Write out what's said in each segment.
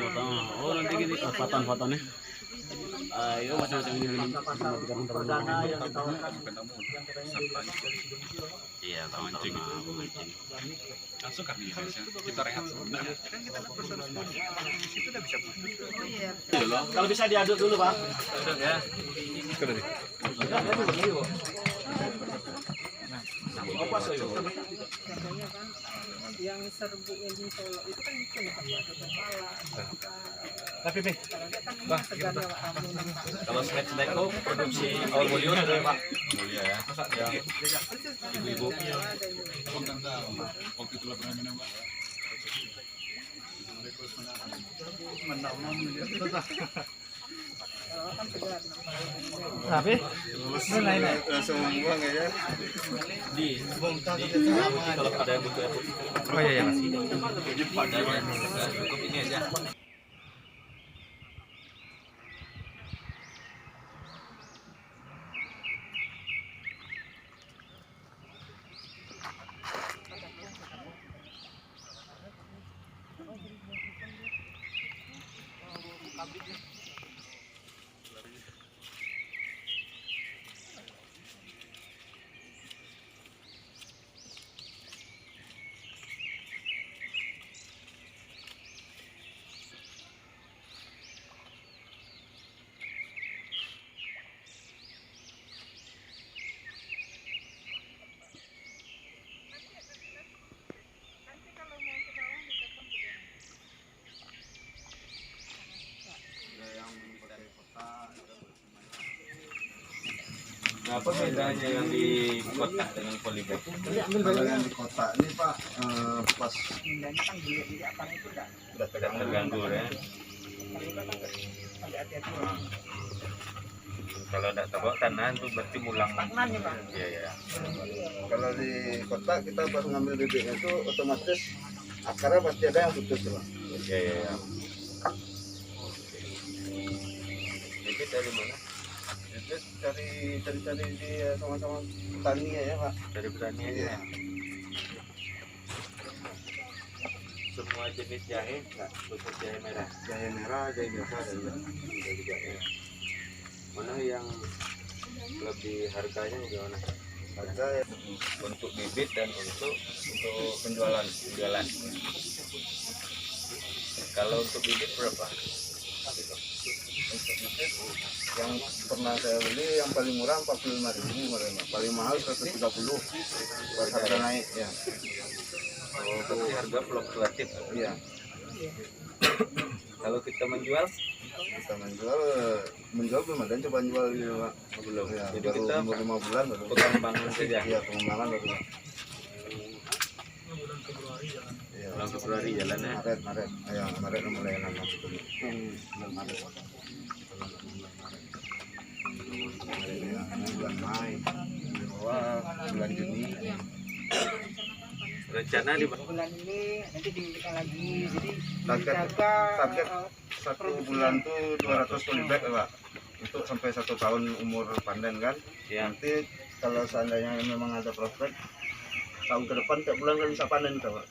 pertama. Oh nanti gini fatan-fatannya. Ayo macam-macam ini perdana yang ditawarkan iya mancing langsung kan kita rehat sebentar kan kita pesan semua di situ udah bisa putus. kalau bisa diaduk dulu Pak. Udah ya. Apa sih itu? Yang serbuknya di Solo itu kan itu Tapi Beh, Kalau Smash Neko produksi awal mulia ada Pak. Mulia ya. Ibu-ibu. Waktu itu pernah minum Pak. tapi lain langsung buang ya. Di kalau ada yang butuh aku. oh iya ya Ada ya. Cukup ini aja. Nah, apa bedanya yang di kota dengan polybag? Kalau yang di kota ini Pak pas Udah terganggu ya. Kalau tidak tahu tanah itu berarti mulang. Iya ya. kalau di kota kita pas ngambil bibitnya itu otomatis akarnya pasti ada yang putus Pak. Iya ya. Bibit dari mana? Itu cari di sama-sama petani ya Pak. Dari petani aja. Iya. Semua jenis jahe, nggak khusus jahe merah. Jahe merah, jahe biasa ada juga. Ada juga ya. Mana yang lebih harganya bagaimana? Harga ya Untuk bibit dan untuk penjualan. Kalau untuk bibit berapa? untuk bibit yang pernah saya beli yang paling murah 45.000, paling mahal 130. Pas harga naik ya. Oh, berarti harga fluktuatif. Iya. Kalau kita menjual, Kita menjual belum ada coba jual gitu Pak. belum. Ya, Jadi baru kita umur 5 bulan baru. pengembangan saja. Iya, pengembangan baru. Iya. Bulan Februari jalannya. Maret. Ya, Maret mulai nanam itu. Bulan Maret. Ya, bulan Mei. Bulan Juni. Rencana di bulan ini nanti diberikan lagi jadi Target satu bulan tuh 200 polybag ya Pak. Untuk sampai 1 tahun umur panen kan. ya. Nanti kalau seandainya memang ada prospek tahun ke depan tiap bulan kan bisa panen kita Pak.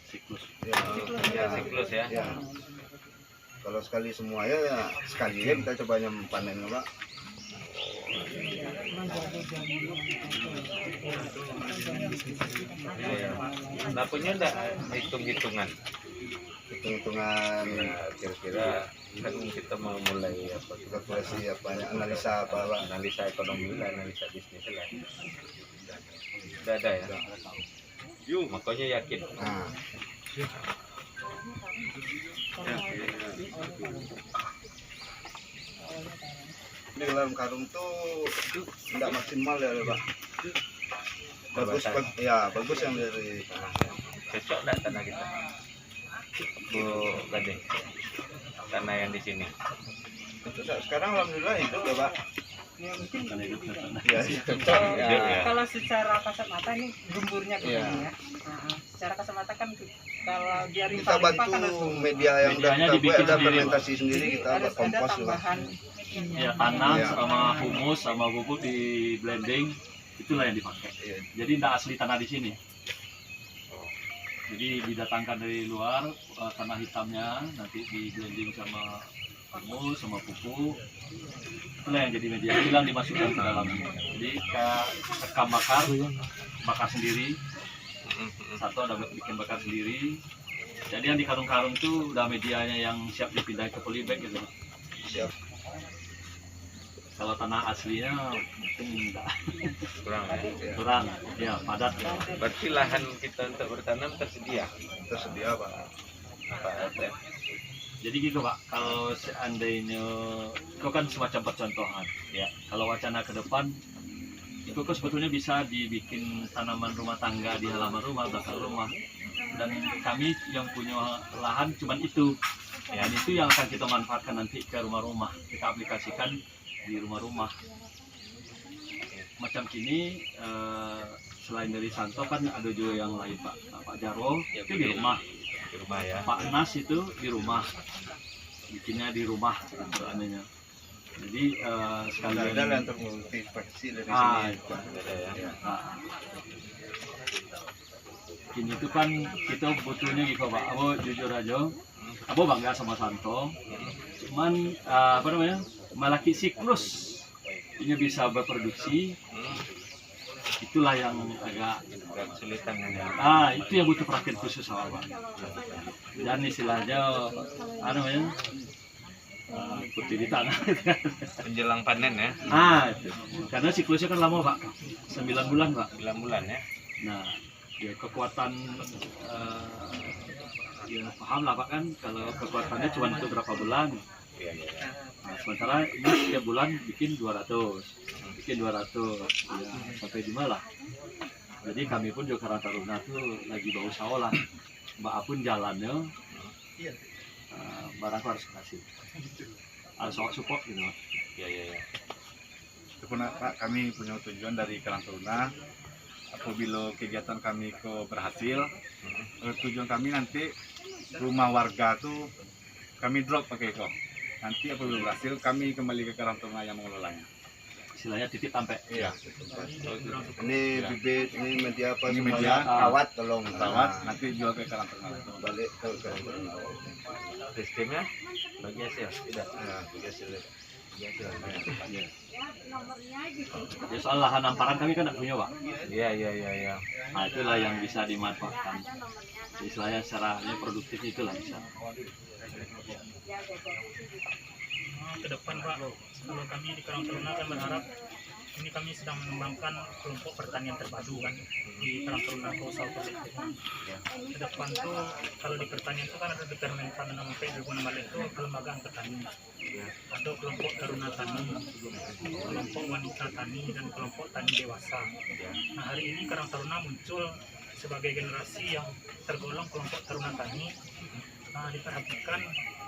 siklus. Ya, Siklus ya. ya. Kalau sekali semua ya sekali ya kita coba panen Pak. Iya. Nah, punya enggak hitung-hitungan? Hitung-hitungan Kira-kira kan kita mau mulai apa? kalkulasi apa ya, analisa apa Pak. Analisa ekonomi lah, analisa bisnis lah. Sudah ada ya. Makanya yakin. Nah, ini dalam karung tuh tidak maksimal ya Pak. Bagus ya, bagus yang dari tanah. Cocok enggak tanah kita? Bu Gading. Tanah yang di sini. Sekarang alhamdulillah hidup ya Pak. ya mungkin Ya, Ya. kalau secara kasat mata ini gemburnya begini Iya. ya. Secara kasat mata kan kalau dia kita bantu media yang udah Medianya kita buat dibikin ada sendiri, fermentasi sendiri, kita ada buat kompos juga. tambahan Ya tanah Iya. sama humus sama bubuk di blending itulah yang dipakai. Iya. Jadi tidak asli tanah di sini. Jadi didatangkan dari luar tanah hitamnya, nanti di blending sama humus sama pupuk. Itulah yang jadi media. Hilang dimasukkan ke dalam. Jadi kayak sekam bakar sendiri. Satu ada bikin bakar sendiri. Jadi yang di karung-karung tuh udah medianya yang siap dipindah ke polybag gitu. Siap. Kalau tanah aslinya mungkin enggak. Kurang Ya ya. padat ya. Berarti lahan kita untuk bertanam tersedia. Tersedia Pak. Apa ada? Jadi gitu Pak, kalau seandainya itu kan semacam percontohan ya. Kalau wacana ke depan itu kok sebetulnya bisa dibikin tanaman rumah tangga di halaman rumah, belakang rumah. Dan kami yang punya lahan cuman itu. Ya, dan itu yang akan kita manfaatkan nanti ke rumah-rumah. Kita aplikasikan di rumah-rumah. Macam kini selain dari Santo kan ada juga yang lain Pak Jarwo Ya, itu di rumah. Di rumah ya. Pak Nas itu di rumah, bikinnya di rumah gitu anehnya. Jadi sekalian Ada yang termotivasi dari Ah, sini. Ada ya. nah, kini itu kan kita butuhnya gitu Pak. Abo jujur aja, Abo bangga sama Santo. Cuman apa namanya, melaki siklus ini bisa berproduksi. Itulah yang agak Kesulitan ini. itu yang butuh perhatian khusus sama Pak. Dan istilahnya apa namanya, putih di tangan. Menjelang panen ya. Itu. Karena siklusnya kan lama Pak, 9 bulan Pak. 9 bulan ya. Nah, ya kekuatan ya paham lah Pak kan, kalau kekuatannya cuma untuk berapa bulan. Iya, iya. Nah, sementara ini setiap bulan bikin 200, ya sampai di malah. Jadi kami pun juga Karang Taruna tuh lagi bau saolah. Mbak Apun jalannya, barang harus kasih. Harus support gitu. Iya, iya, iya. Itu pun Pak, kami punya tujuan dari Karang Taruna. Apabila kegiatan kami berhasil, tujuan kami nanti rumah warga tuh kami drop pakai kok. Nanti apabila berhasil, kami kembali ke Karang Taruna yang mengelolanya. Istilahnya titik sampai. Iya. Ini bibit, ini media apa Ini semuanya? media. Rawat tolong. Rawat, nanti jual ke Karang Taruna. Balik ke Karang Taruna. Sistemnya bagi hasil tidak. Ya, biasa. Ya. Ya soal lahan hamparan kami kan tidak punya Pak. Iya, iya, iya, iya. Nah itulah yang bisa dimanfaatkan. Istilahnya secara produktif itulah bisa. Ke depan Pak, kalau kami di Karang Taruna kan berharap ini kami sedang mengembangkan kelompok pertanian terpadu kan di Karang Taruna Coastal Collective. Ke depan tuh kalau di pertanian itu kan ada Departemen Pangan P 2016 itu kelembagaan petani. Ada kelompok taruna tani, kelompok wanita tani dan kelompok tani dewasa. Nah hari ini Karang Taruna muncul sebagai generasi yang tergolong kelompok taruna tani. Diperhatikan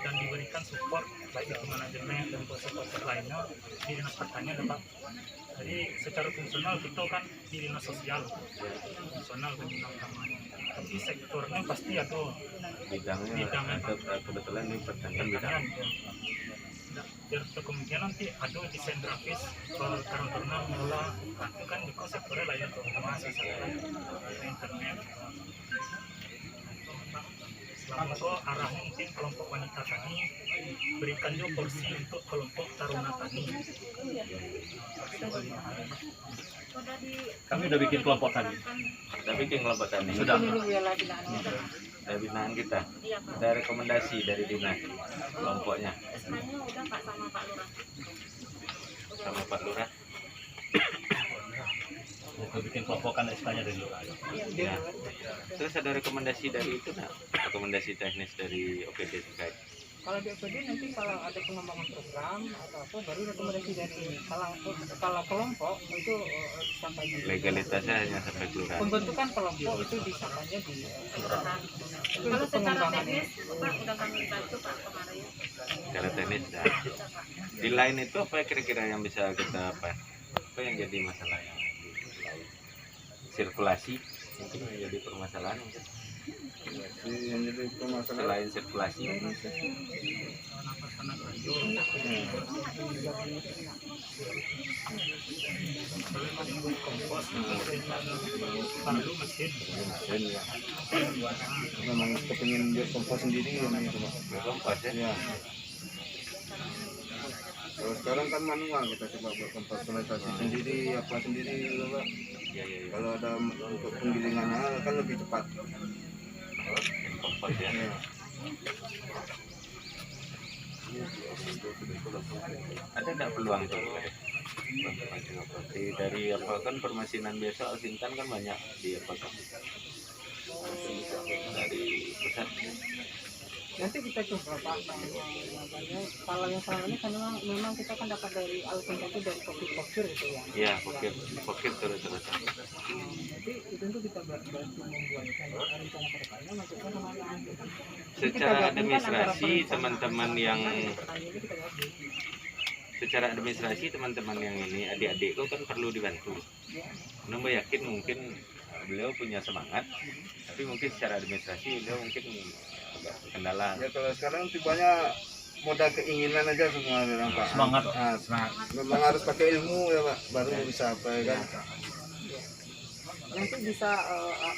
dan diberikan support baik itu manajemen dan proses-proses lainnya di dinas pertanian Pak. Jadi secara fungsional kita kan di dinas sosial fungsional dan bidang taman. Tapi sektornya pasti ada Bidangnya atau kebetulan ini pertanian bidang. Biar kemungkinan nanti ada desain grafis Karang Taruna mengelola itu kan juga sektornya lain tuh mahasiswa internet. Selama itu arahnya mungkin kelompok wanita tani berikan juga porsi untuk kelompok taruna tani. Kami udah bikin kelompok tadi. Kita bikin kelompok tani. Sudah. Dari binaan kita. Ada rekomendasi dari dinas kelompoknya. SK-nya udah Pak sama Pak Lurah. Sama Pak Lurah. Kita bikin kelompok kan SK-nya dari luar. Ya. Terus ada rekomendasi dari itu nak? Rekomendasi teknis dari OPD terkait. Kalau di OPD nanti kalau ada pengembangan program atau apa baru rekomendasi dari ini. Kalau kelompok itu sampai di Legalitasnya hanya sampai kelurahan. pembentukan kelompok itu disahkannya di Kalau secara teknis Pak udah kami bantu Pak kemarin. Secara teknis ya. Di lain itu apa kira-kira yang bisa kita apa yang jadi masalah yang di lain? Sirkulasi mungkin menjadi permasalahan. Jadi permasalahan Selain sirkulasi apa tanah gandum. Kalau masih buat kompos, perlu mesin. Memang kepingin buat kompos sendiri ini cuma. Kompas ya. Ya. Kalau sekarang kan manual kita coba buat kompos fermentasi sendiri apa sendiri gitu, Pak. Iya, iya, iya. Kalau ada untuk penggilingan kan lebih cepat. Kompas ya. Ya. Ada nggak peluang tuh dari apa kan permesinan biasa Alsintan kan banyak di apa kan dari pusat. Nanti kita coba Pak, kalau yang selama ini kan memang kita kan dapat dari Alsintan itu dari kopi-kopi gitu ya. Iya, pokir terus. Jadi itu tuh kita bantu membuat rencana ke depannya maksudnya kemana. Secara administrasi teman-teman yang ini adik-adik itu kan perlu dibantu. Nambah yakin mungkin beliau punya semangat, tapi mungkin secara administrasi beliau mungkin agak kendala. Ya kalau sekarang tibanya modal keinginan aja semua orang Pak. Semangat. Ah, semangat. Memang harus pakai ilmu ya Pak, baru bisa apa ya kan. Nanti bisa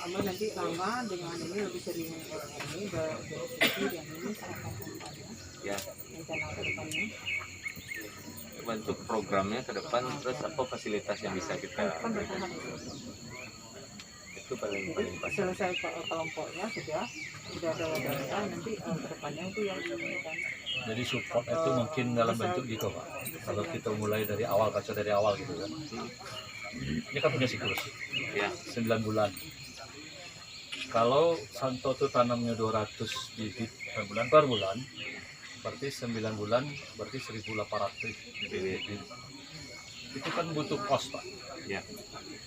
amal nanti lama dengan ini lebih sering ini berdiskusi yang ini sangat Ya, rencana ke depannya. bentuk programnya ke depan, terus apa fasilitas yang bisa kita Kan bertahan. itu paling pas. Selesai kelompoknya sudah ada wadahnya nanti ke depannya itu yang kan. Jadi support itu mungkin dalam bentuk gitu Pak. Kalau kita mulai dari awal, kaca dari awal gitu kan. Ini kan punya siklus Ya, 9 bulan. Kalau Santo tuh tanamnya 200 bibit per bulan, berarti 9 bulan berarti 1.800 bibit. Itu kan butuh kos Pak. ya,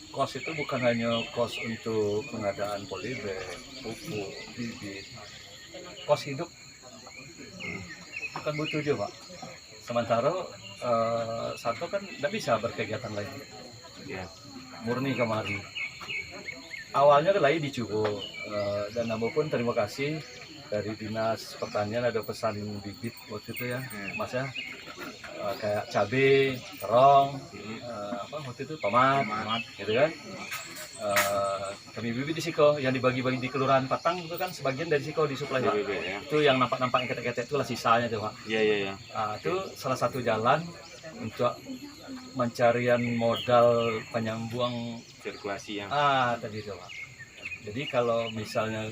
Kos itu bukan hanya kos untuk pengadaan polybag, pupuk, bibit, kos hidup itu kan butuh juga Pak. Sementara Santo kan tidak bisa berkegiatan lagi, ya, murni kemari. Awalnya kan lagi di Cubo, dan Namo pun terima kasih dari Dinas Pertanian ada pesan bibit waktu itu ya, Mas ya. Kayak cabai, terong, apa waktu itu tomat, gitu kan. Kami bibit di Siko yang dibagi-bagi di Kelurahan Patang itu kan sebagian dari Siko disuplai Pak. ya, Itu yang nampak-nampak yang ketek-ketek itulah sisanya tuh Pak. ya. Itu salah satu jalan untuk pencarian modal penyambung Sirkulasi yang tadi itu Pak. Jadi kalau misalnya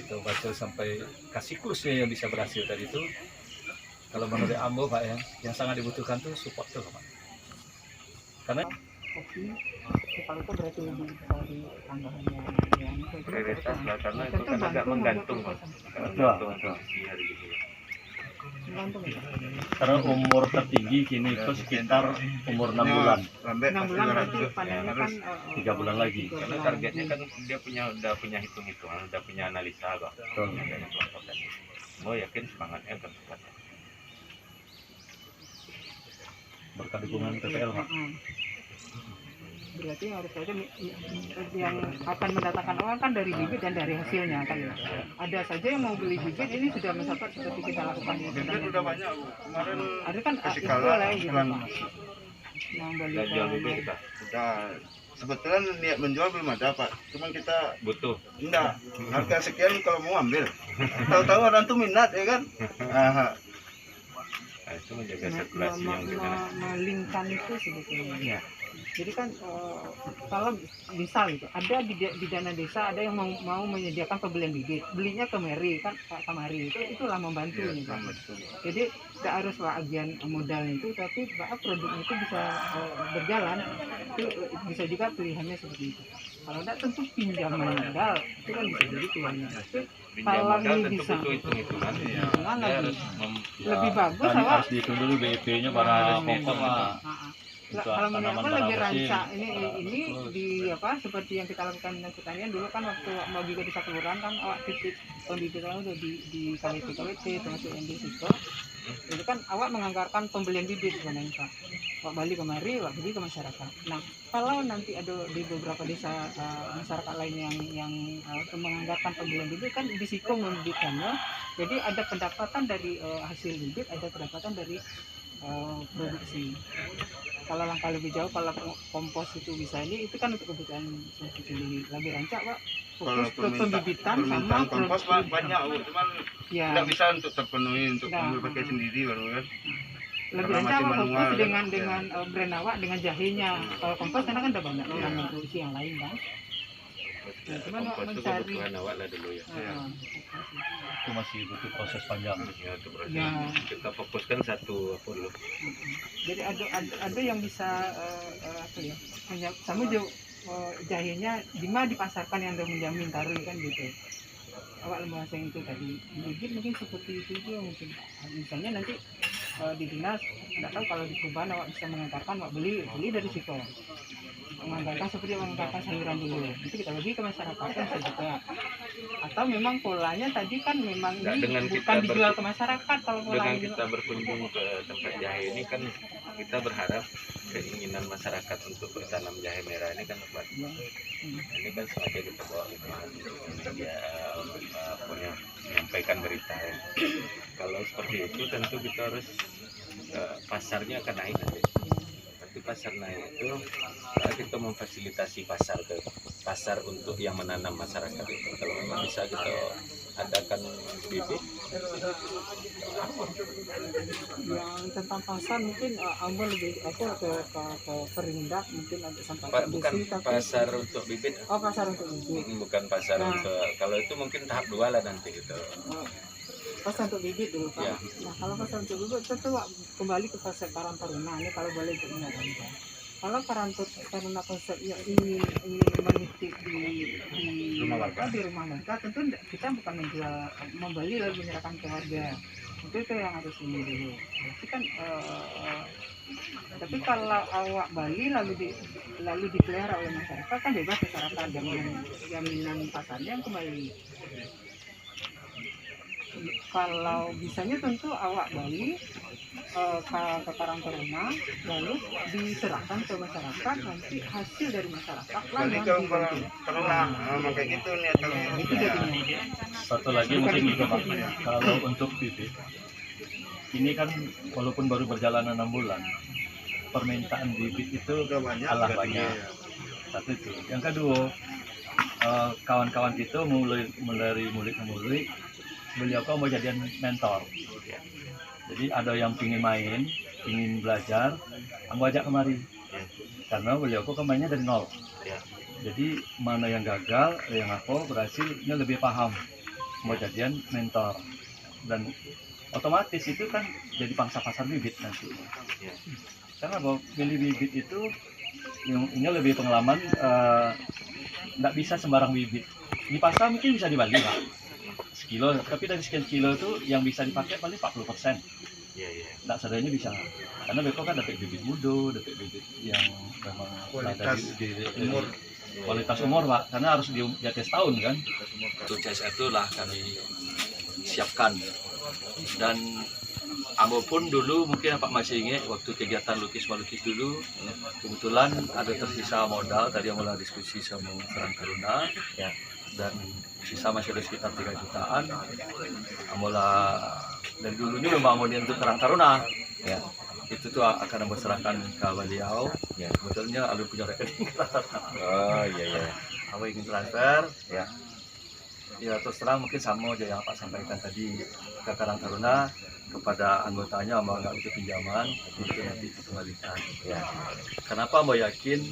kita baca sampai kasih siklusnya yang bisa berhasil tadi itu, kalau menurut Ambo Pak ya, yang sangat dibutuhkan tuh support tuh Pak. Karena Kopi kalau itu berarti lebih dari tambahannya yang prioritas lah, karena itu kan agak menggantung Pak. Betul. Kondisi hari ini. menggantung ya. karena umur tertinggi kini itu sekitar umur 6 bulan, Sampai 6 bulan berarti panennya kan 3 bulan lagi. Karena targetnya kan dia udah punya hitung-hitungan, udah punya analisa Pak. Betul. Dari kelompok tadi. Mau yakin semangatnya akan kuat. Berkat dukungan PPL Pak. Berarti harus saja yang akan mendatangkan uang kan dari bibit dan dari hasilnya kan. Ada saja yang mau beli bibit ini sudah mencapai seperti kita lakukan di bibit udah banyak Bu. Kemarin ada kan kasih itu kalah lah gitu bulan Pak. Yang beli Dan jual bibit kita udah sebetulnya niat menjual belum ada Pak. Cuman kita butuh. enggak harga sekian kalau mau ambil. Tahu-tahu orang tuh minat ya kan. Aha. Nah, itu menjaga sirkulasi yang gimana? melingkan itu sebetulnya. Jadi kan kalau misal itu ada di dana desa ada yang mau menyediakan pembelian bibit, belinya ke Mary kan Pak Kamari itulah membantu Ya, nih Pak. betul. Jadi tidak harus bagian modalnya itu, tapi bahwa produknya itu bisa berjalan, itu bisa juga pilihannya seperti itu. Kalau tidak tentu pinjaman modal itu kan bisa jadi pilihannya. Tapi Pinjam kalau modal ini tentu bisa butuh hitung-hitungan. hitungan Dia lagi harus lebih bagus Tadi awak. harus dihitung dulu BIP-nya para pokok Pak. Lah, Untuk kalau menurut tanaman aku lebih barang hasil. rancak ini di apa seperti yang kita lakukan dengan pertanian dulu kan waktu mau juga di satu kelurahan kan awak titik pembibitan udah di KWT termasuk yang di situ itu kan awak menganggarkan pembelian bibit sebenarnya Pak. Pak Bali kemari, Pak bagi ke masyarakat. Nah, kalau nanti ada di beberapa desa masyarakat lain yang menganggarkan pembelian bibit kan risiko membibitkannya. Jadi ada pendapatan dari hasil bibit, ada pendapatan dari produksi. Kalau langkah lebih jauh, kalau kompos itu bisa ini, itu kan untuk kebutuhan sendiri. Lebih rancak Pak, Kalau fokus ke pembibitan sama permintaan kompos produksi. banyak, Bu. Cuman Ya, nggak bisa untuk terpenuhi untuk Nah. ambil pakai sendiri baru kan. lebih karena rancak masih Pak, manual, fokus kan? dengan brand awak, dengan jahenya. Kalau kompos karena kan udah banyak orang yang produksi yang lain kan. Ya, Cuman kompos itu mencari- kebutuhan awak lah dulu ya. Itu masih butuh proses panjang. Ya, itu proses. Ya. Kita fokuskan satu apa dulu. Jadi ada yang bisa apa ya, sama juga jahenya Dima dipasarkan yang udah menjamin taruh kan gitu. Awak bahasa yang itu tadi bibit mungkin seperti itu juga mungkin. Misalnya nanti di dinas nggak tahu kalau di perubahan awak bisa mengantarkan awak beli dari situ. Mengantarkan seperti mengantarkan sayuran dulu. Nanti kita bagi ke masyarakat kan bisa juga. Atau memang polanya tadi kan memang Nggak, ini dengan bukan kita dijual ke masyarakat kalau pola Dengan ini. kita berkunjung ke tempat jahe ini kan kita berharap keinginan masyarakat untuk bertanam jahe merah ini kan kuat. Ini kan sengaja kita bawa media punya menyampaikan berita ya. Kalau seperti itu tentu kita harus pasarnya akan naik nanti. Nanti pasar naik itu kita memfasilitasi pasar untuk yang menanam masyarakat itu. Kalau memang bisa kita adakan bibit Yang tentang pasar mungkin Ambo lebih ke Perindak mungkin ada sampai bukan pasar untuk bibit. pasar untuk bibit. Bukan pasar Nah. untuk, kalau itu mungkin tahap 2 lah nanti gitu. Pasar untuk bibit dulu Pak. Ya. Nah kalau pasar untuk bibit tentu Pak, kembali ke pasar Karang Taruna ini kalau boleh untuk menyarankan. Kalau Karang Taruna konsep yang ingin menitip di Rumah warga. di rumah mereka, tentu kita bukan menjual, membeli lalu menyerahkan ke warga. Itu yang harus ini dulu. Tapi kan tapi kalau awak Bali lalu dipelihara oleh masyarakat kan bebas masyarakat jaminan pasarnya kembali. Kalau bisanya tentu awak Bali ke Karang Taruna lalu diserahkan ke masyarakat, nanti hasil dari masyarakat lah Jadi yang kalau dibantu. memang kayak gitu nih atau Itu jadinya. Satu lagi mungkin juga Pak, kalau untuk bibit ini kan walaupun baru berjalan 6 bulan, permintaan bibit itu udah banyak. alah berarti banyak. ya. Satu itu. Yang kedua, kawan-kawan kita mulai beliau kau mau jadian mentor. Jadi ada yang ingin main, ingin belajar, aku ajak kemari. Karena beliau kau mainnya dari nol. Jadi mana yang gagal, yang apa berhasilnya lebih paham. Mau jadian mentor. Dan otomatis itu kan jadi pangsa pasar bibit nanti. Karena bahwa pilih bibit itu ini lebih pengalaman, nggak bisa sembarang bibit. Di pasar mungkin bisa dibagi Pak. Sekilo, tapi dari sekian kilo itu yang bisa dipakai paling 40%. Nggak seadanya bisa. Karena beko kan dapat bibit muda, dapat bibit yang memang Kualitas umur. Kualitas umur Pak, karena harus di atas tahun kan. Untuk CSR itulah kami siapkan. Dan Ambo pun dulu mungkin Pak masih ingat waktu kegiatan lukis dulu, kebetulan ada tersisa modal, tadi yang mulai diskusi sama Karang Taruna ya, dan sisa masih ada sekitar 3 jutaan. Amola dari dulunya memang mau untuk Karang Taruna ya, itu tuh akan berserahkan ke beliau ya, sebetulnya alur punya rekening Karang Taruna. Oh iya. Ambo ingin transfer ya. Ya terus terang mungkin sama aja yang Pak sampaikan tadi ke Karang Taruna, kepada anggotanya mau nggak butuh pinjaman, tapi itu nanti dikembalikan. Ya. Kenapa mau yakin?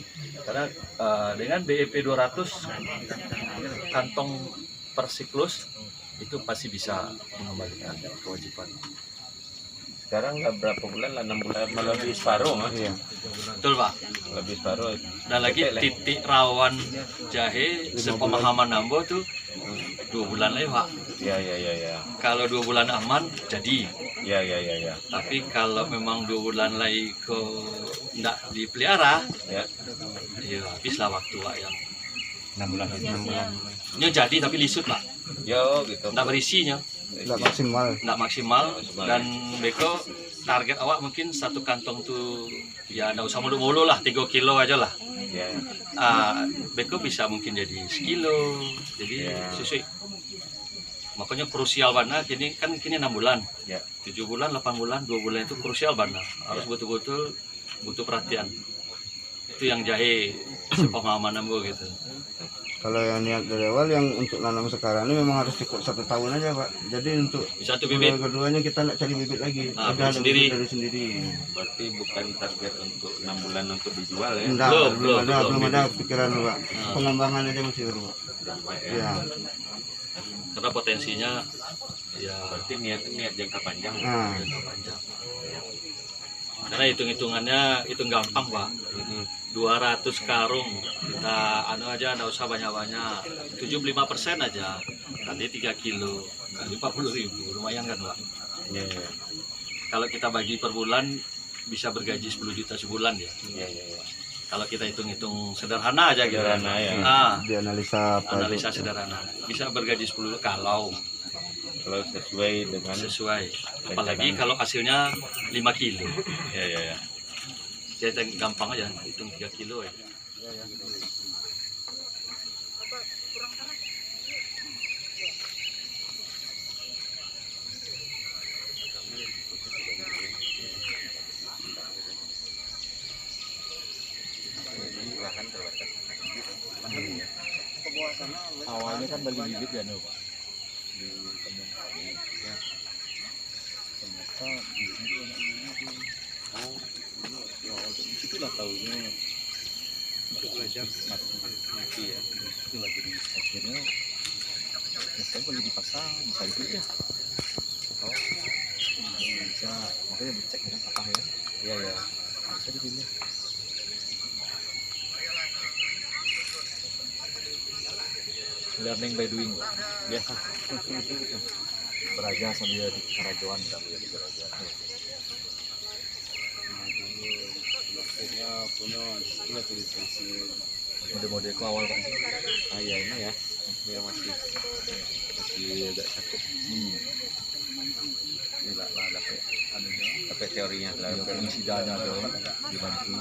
Karena dengan BEP 200 kantong per siklus itu pasti bisa mengembalikan kewajiban. Sekarang nggak berapa bulan lah, 6 bulan, malah lebih separuh Mas. Iya. Betul Pak. Lebih separuh. Dan lagi titik rawan jahe sepemahaman Ambo tuh 2 bulan lagi Pak. Ya. Kalau 2 bulan aman jadi. Ya. Tapi kalau memang 2 bulan lagi nggak dipelihara, ya habislah waktu Pak yang 6 bulan. ini jadi tapi lisut Pak, Yo gitu. nggak berisinya. Tidak maksimal. nggak maksimal dan Beko target awak mungkin satu kantong tuh ya nggak usah mulu-mulu lah 3 kilo aja lah. Ya. Beko bisa mungkin jadi sekilo, jadi Ya. sesuai. Makanya krusial banget kini 6 bulan, Ya. 7 bulan, 8 bulan, 2 bulan itu krusial banget. Harus betul-betul butuh perhatian. Itu yang jahe sepemahaman gue gitu. Kalau yang niat dari awal yang untuk nanam sekarang ini memang harus cukup 1 tahun aja Pak. Jadi untuk Satu bibit. keduanya kita nggak cari bibit lagi. Nah, Udah ada sendiri. bibit dari sendiri. Berarti bukan target untuk 6 bulan untuk dijual ya. Enggak, Belum, belum belum. ada pikiran Pak. Pengembangan aja masih baru Pak. Sampai ya. Ya. Karena potensinya ya Berarti niat jangka panjang. Nah, jangka panjang. Karena hitung-hitungannya itu gampang Pak. 200 karung kita aja nggak usah banyak-banyak, 75% aja kali 3 kilo kali 40.000 lumayan kan Pak. Iya, iya. Kalau kita bagi per bulan bisa bergaji 10 juta sebulan ya. Iya, iya. Kalau kita hitung-hitung sederhana aja gitu. Sederhana ya. dianalisa apa Analisa sederhana bisa bergaji 10 kalau Kalau sesuai dengan sesuai. Apalagi kalau hasilnya 5 kilo. ya ya ya. Kita gampang aja hitung 3 kilo ya. Awalnya kan beli bibit ya Pak di teman kami ya. Ternyata disitulah tahunya mati ya. Itulah jadi akhirnya saya beli di pasar bisa itu ya. Oh, bisa makanya dicek dengan apa ya? Iya ya. Bisa dipilih. Learning by doing ya. Belajar sambil di kerajuan sambil di kerajuan. Mode-mode itu awal kan? Ah ya ini ya. Ya masih agak cakep. Ini lah dapat anunya, Tapi teorinya lah. mengisi dana dong, dibantu.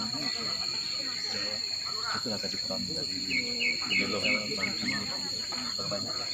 Itulah tadi peran dari Dulu. bantu berbanyak lah.